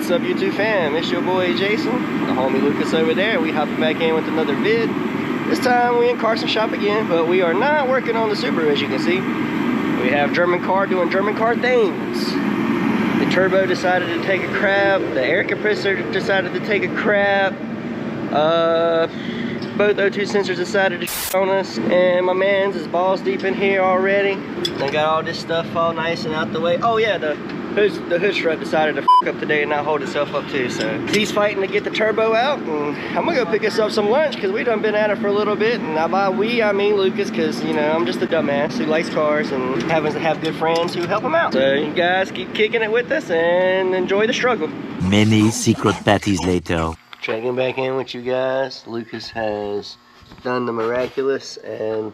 What's up, YouTube fam? It's your boy Jason, the homie Lucas over there. We hopping back in with another vid. This time we in Carson shop again, but we are not working on the Subaru, as you can see. We have German car doing German car things. The turbo decided to take a crap. The air compressor decided to take a crap. Both O2 sensors decided to shit on us, and my man's is balls deep in here already. They got all this stuff all nice and out the way. Oh yeah, the hood strut decided to f up today and not hold itself up too. So he's fighting to get the turbo out, and I'm gonna go pick us up some lunch because we done been at it for a little bit. And by we, I mean Lucas, because you know I'm just a dumbass who likes cars and happens to have good friends who help him out. So you guys keep kicking it with us and enjoy the struggle. Many secret patties later. Checking back in with you guys. Lucas has done the miraculous and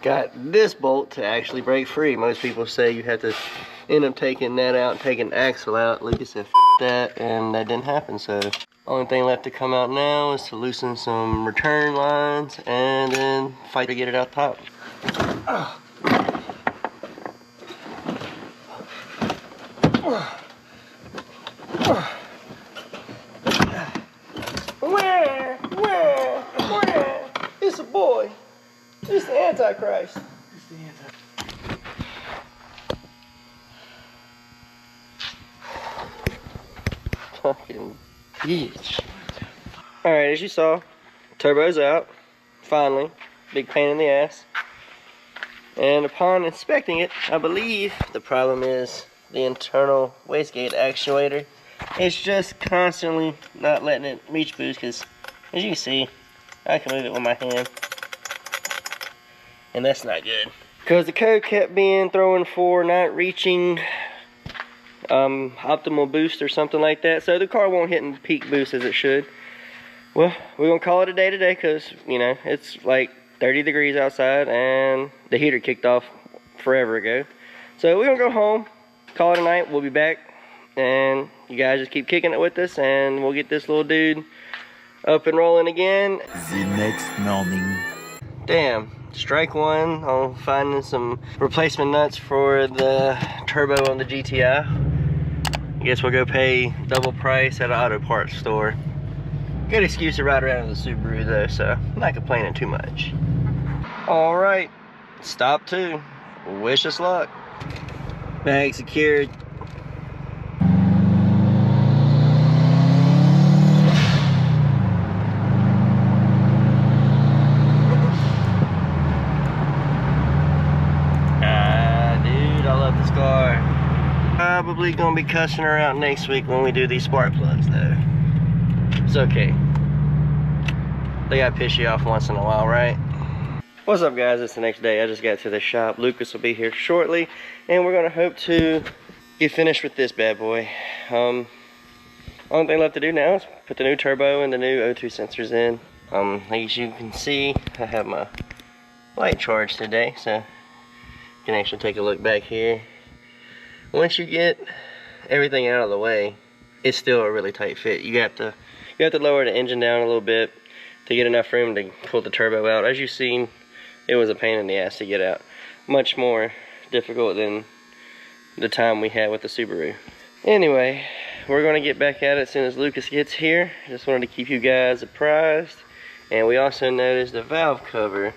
got this bolt to actually break free. Most people say you have to end up taking that out and taking the axle out. Lucas said F that, and that didn't happen. So only thing left to come out now is to loosen some return lines and then fight to get it out top. Where? It's a boy. It's the Antichrist. It's the Antichrist. Fucking bitch. Alright, as you saw, turbo's out. Finally. Big pain in the ass. And upon inspecting it, I believe the problem is the internal wastegate actuator. It's just constantly not letting it reach boost, because as you can see, I can move it with my hand, and that's not good. Because the code kept being thrown for not reaching optimal boost or something like that, so the car won't hit in peak boost as it should. Well, we're gonna call it a day today because you know it's like 30 degrees outside and the heater kicked off forever ago. So we're gonna go home, call it a night. We'll be back, and you guys just keep kicking it with us, and we'll get this little dude up and rolling again. The next morning. Damn, strike one on finding some replacement nuts for the turbo on the GTI. I guess we'll go pay double price at an auto parts store. Good excuse to ride around in the Subaru though, so I'm not complaining too much. Alright, stop two. Wish us luck. Bag secured. Probably gonna be cussing her out next week when we do these spark plugs though. It's okay. They gotta piss you off once in a while, right? What's up guys, it's the next day. I just got to the shop. Lucas will be here shortly, and we're gonna hope to get finished with this bad boy. Only thing left to do now is put the new turbo and the new O2 sensors in. As you can see, I have my light charged today, so you can actually take a look back here. Once you get everything out of the way, it's still a really tight fit. You have to lower the engine down a little bit to get enough room to pull the turbo out. As you've seen, it was a pain in the ass to get out. Much more difficult than the time we had with the Subaru. Anyway, we're gonna get back at it as soon as Lucas gets here. Just wanted to keep you guys apprised. And we also noticed the valve cover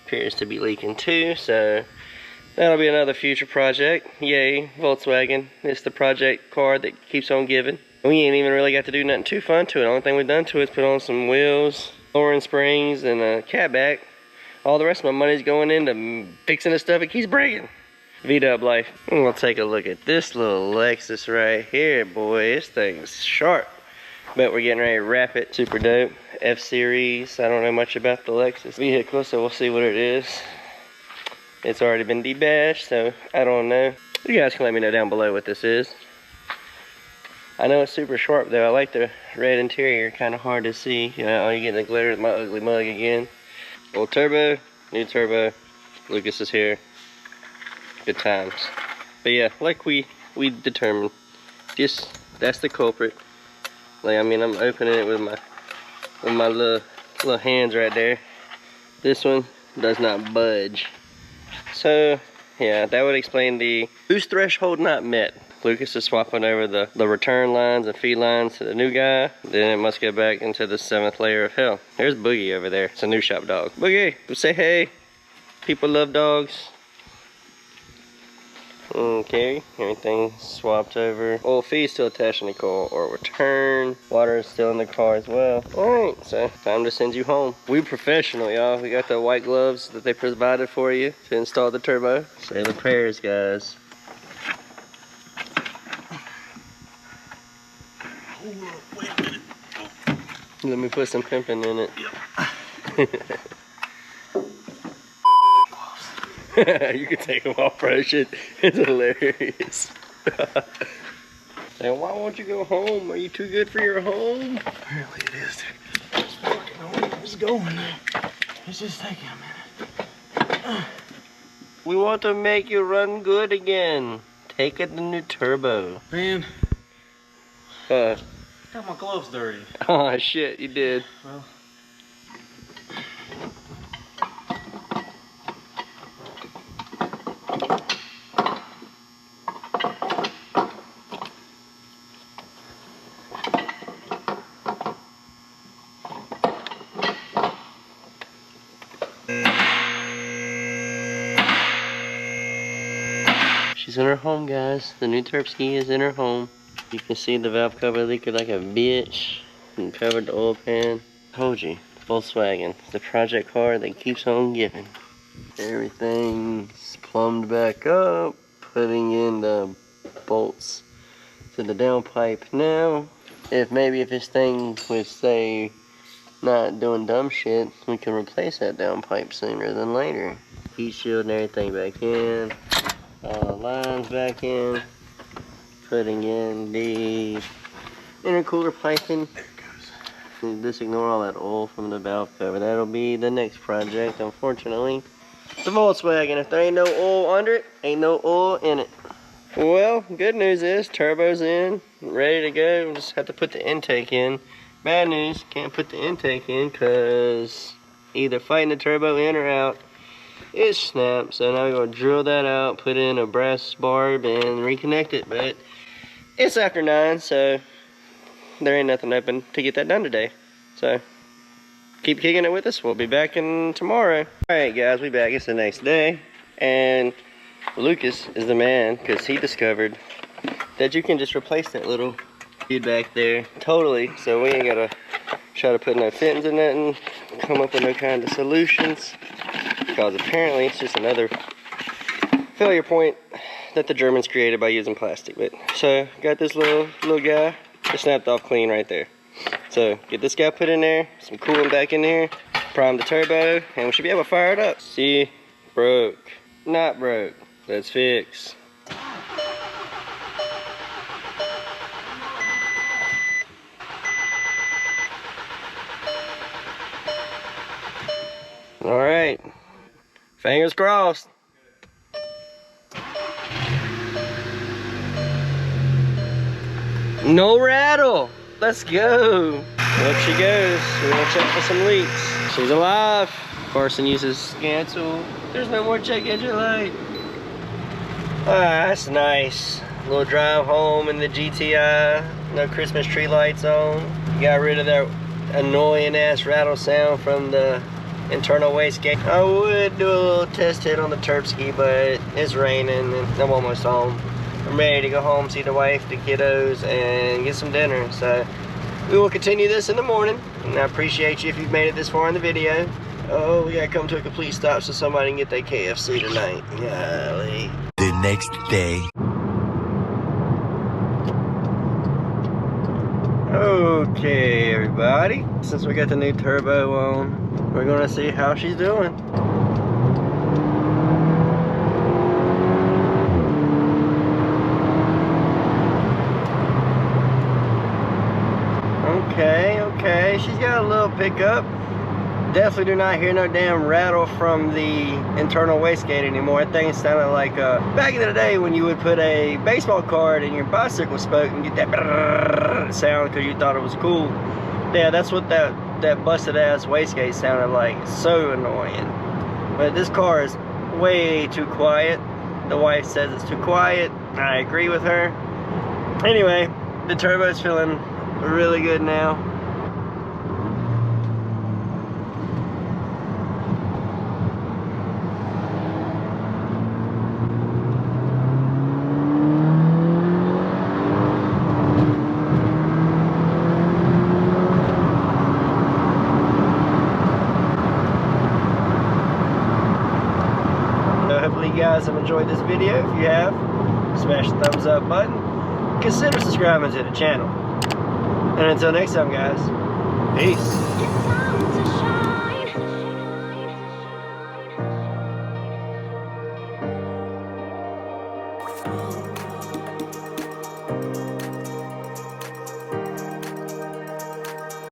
appears to be leaking too, so that'll be another future project. Yay, Volkswagen. It's the project car that keeps on giving. We ain't even really got to do nothing too fun to it. The only thing we've done to it is put on some wheels, lowering springs, and a cat back. All the rest of my money's going into fixing the stuff it keeps breaking. V-dub life. And we'll take a look at this little Lexus right here, boy. This thing's sharp. But we're getting ready to wrap it. Super dope. F-Series. I don't know much about the Lexus vehicle, so we'll see what it is. It's already been debashed, so I don't know. You guys can let me know down below what this is. I know it's super sharp though. I like the red interior, kind of hard to see. You know, all you get in the glitter is my ugly mug again. Old turbo, new turbo. Lucas is here. Good times. But yeah, like we determined, that's the culprit. Like, I mean, I'm opening it with my little hands right there. This one does not budge. So yeah, that would explain the boost threshold not met. Lucas is swapping over the return lines and feed lines to the new guy. Then it must go back into the 7th layer of hell. There's Boogie over there. It's a new shop dog. Boogie, say hey. People love dogs. Okay, everything swapped over. Oil feed still attached in the coil or return. Water is still in the car as well. Alright, so time to send you home. We professional, y'all. We got the white gloves that they provided for you to install the turbo. Say the prayers, guys. Let me put some pimping in it. You can take them off, bro. Shit, it's hilarious. And why won't you go home? Are you too good for your home? Apparently it is, dude. It's fucking where it's going now. It's just taking a minute. We want to make you run good again. Take it the new turbo. Man, got my gloves dirty. Oh shit, you did. Well, she's in her home, guys. The new Terpski is in her home. You can see the valve cover leaking like a bitch and covered the oil pan. Told you, Volkswagen, the project car that keeps on giving. Everything's plumbed back up, putting in the bolts to the downpipe now. If this thing would say not doing dumb shit, we can replace that downpipe sooner than later. Heat shield and everything back in. All the lines back in. Putting in the intercooler piping. Just ignore all that oil from the valve cover. That'll be the next project, unfortunately. The Volkswagen, if there ain't no oil under it, ain't no oil in it. Well, good news is turbo's in, ready to go. We'll just have to put the intake in. Bad news, can't put the intake in because either fighting the turbo in or out, it snapped. So now we're gonna drill that out, put in a brass barb and reconnect it. But it's after 9, so there ain't nothing open to get that done today. So keep kicking it with us. We'll be back in tomorrow. Alright guys, we back. It's the next day. And Lucas is the man because he discovered that you can just replace that little dude back there totally. So we ain't gotta try to put no fittings in that and come up with no kind of solutions. Because apparently it's just another failure point that the Germans created by using plastic. But so got this little guy, it snapped off clean right there. So get this guy put in there, some coolant back in there, prime the turbo, and we should be able to fire it up. See, broke, not broke. Let's fix. All right, fingers crossed. No rattle. Let's go. Up she goes. We're gonna check for some leaks. She's alive. Carson uses scan tool. There's no more check engine light. Ah, that's nice. Little drive home in the GTI. No Christmas tree lights on. Got rid of that annoying ass rattle sound from the internal wastegate. I would do a little test hit on the Terpski, but it's raining and I'm almost home. I'm ready to go home, see the wife, the kiddos, and get some dinner. So we will continue this in the morning. And I appreciate you if you've made it this far in the video. Oh, we gotta come to a complete stop so somebody can get their KFC tonight. Golly. The next day. Okay, everybody. Since we got the new turbo on, we're gonna see how she's doing. Okay, she's got a little pickup. Definitely do not hear no damn rattle from the internal wastegate anymore. That thing sounded like back in the day when you would put a baseball card in your bicycle spoke and get that sound because you thought it was cool. Yeah, that's what that busted ass wastegate sounded like. So annoying. But this car is way too quiet. The wife says it's too quiet. I agree with her. Anyway, the turbo's feeling really good now. Hopefully you guys have enjoyed this video. If you have, smash the thumbs up button. Consider subscribing to the channel. And until next time, guys, peace.